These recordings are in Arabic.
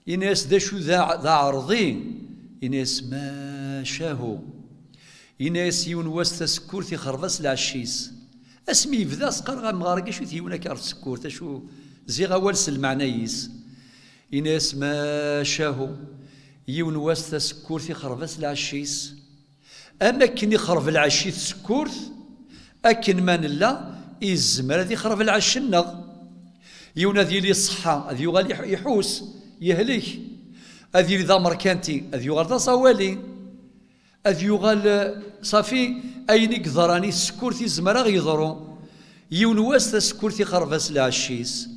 إناس داشو ذا عرضي إناس ما شاهو إناس يون واس تسكور تيخرفس العشيس اسمي يبدا سقر غامغاركي شو تيونا كار تسكور تشو زي غوالس المعنيس إناس ما شاهو يون واس تسكور تيخرفس العشيس أما كن يخرف العشيس سكورت أكن من لا الزمر هذي يخرف العش النغ يون هذي اللي صحة هذي يغال يحوس يهلك هذي ذا مركانتي هذي يغال تصوالي هذي يغال صافي أين يقدراني سكورتي الزمر غيضرو يون واس سكورتي خرفس العشيس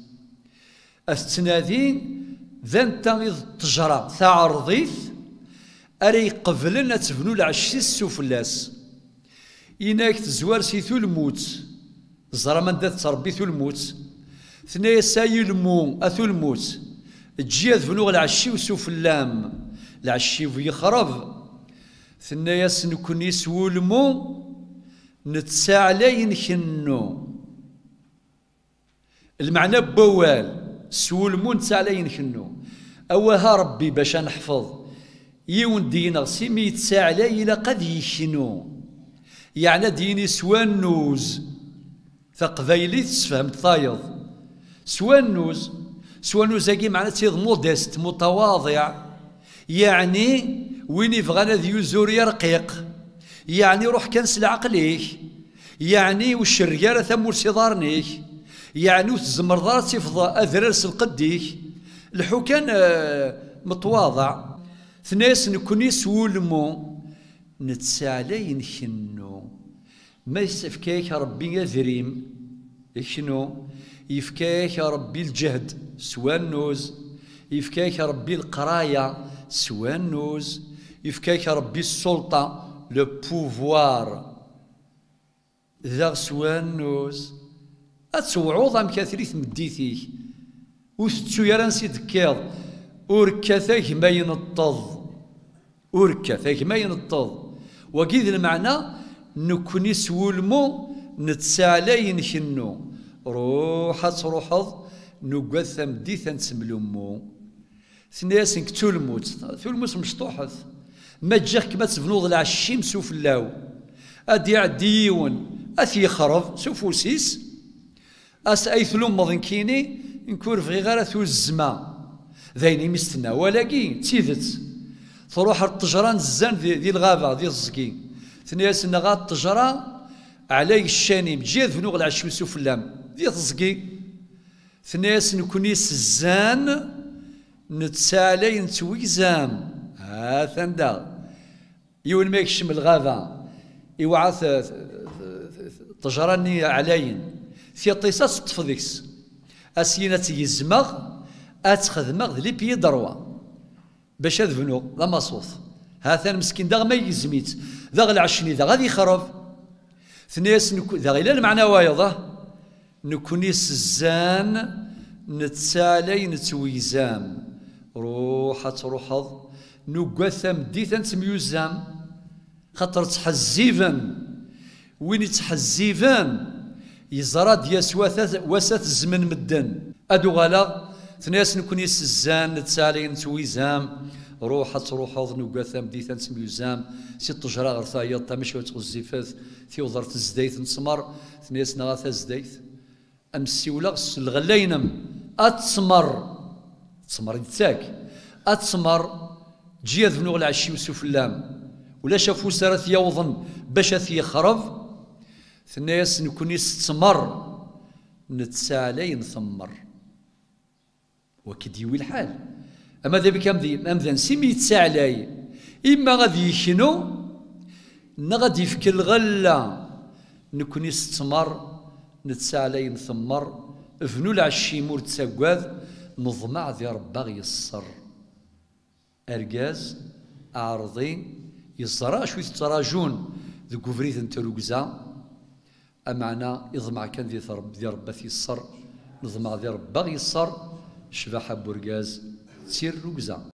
التنادي ذا انت التجرة تعرضيث أري قبلنا تبنو العشيس سفلاس إناك تزوار سيثو الموت زرا من دات تربي ثو الموت ثنيا ساي المو أثو الموت تجي تبنو العشي وسفلام العشي ويخرب ثنيا سنكوني سو المو نتساعلي نخنو المعنى بوال سو المو نتساعلي نخنو أوها ربي باش نحفظ يون دينا سيمي يتساعلي إلى قد يخنو يعني ديني سوانوز ثقبيلي تسفهم طايض سوانوز هاكي معناتها تيض موديست متواضع يعني وين يبغانا ذي يزور رقيق يعني روح كنس العقليك يعني والشريارة ثمور سيضارنيك يعني وتزمر دار تفضى أذرس القديك الحكان متواضع ثناس نكوني سولمو نتسالي نخنو ما يسفكيك ربي يذريم يخنو يفكيك ربي الجهد سوانوز يفكيك ربي القراية سوانوز يفكيك ربي السلطة لو بوفوار ذا سوانوز أتسوعوض أم كثريث مديثيك وثتسو يرانسي دكيض أوركاثاك ما ينطض أوركاثاك ما ينطض وكيد المعنى نكوني سولمو نتسالي نخنو روح تروحض نقاث مديثا نسملمو ثنياس نكتو الموت ثو الموت مشطوحث ما تجيك كما تبنوض العشيم سوفلاو أدي عديون أثي خرب سوفوسيس أس أي ثلوم مضنكيني نكور في غير ثو الزما ذيني مستنا ولكي تيذت تروح الطجران الزان ذي الغابة ذي الزكي ثنياس نغات الطجرة علي الشاني مجيد في نوغ العشي سوفلام ذي الزكي ثنياس نكونيس الزان نتسالي نتويزام ثندا يون ما يكشم الغابة يوعث طجراني علين في طيساس تفضيكس أسينا تيزمغ أتخدمغ لي بي دروا باش أذبنو لا مصوص هذا المسكين دا ما يزميت ذا العشني ذا غادي يخرب ثنياس ذا غير المعنى وايضه نكونيس الزان نتسالي نتويزام روح تروحض نقاثم ديثا تميوزام خاطر تحزيفا وين يتحزيفان يزراد يسوات وسات الزمن مدن ادو غلا ثناس نكونيس الزان نتسالي نتويزام روح تروحض نقاثم ديثا تميوزام سي الطجرة غير ثايض تمشي وتغزيفات في وضرت الزديث نسمر ثناس نغاث الزديث أمسي ولا الغلاينم أتسمر تسمر يتاك أتسمر جياد فنوغ العشي وسفلام ولا شافو سارت يوضن باش يخرب ثناس نكونيس تسمر نتسالي نثمر وكديوي الحال أما ذا بكام ذي أمذا نسيمي يتسالي إما غادي يخنو نغادي يفك الغلة نكونيس تسمر نتسالي نثمر فنو العشي مور تساقواذ نظمع ذي ربا يصر أرجاز أعرضي يصرا شوي تراجون ذي قفريث انتروكزا أمعنا يضمع كان ذي ربا يصر نظمع ذي ربا يصر شباح بورجاز تسير ركزا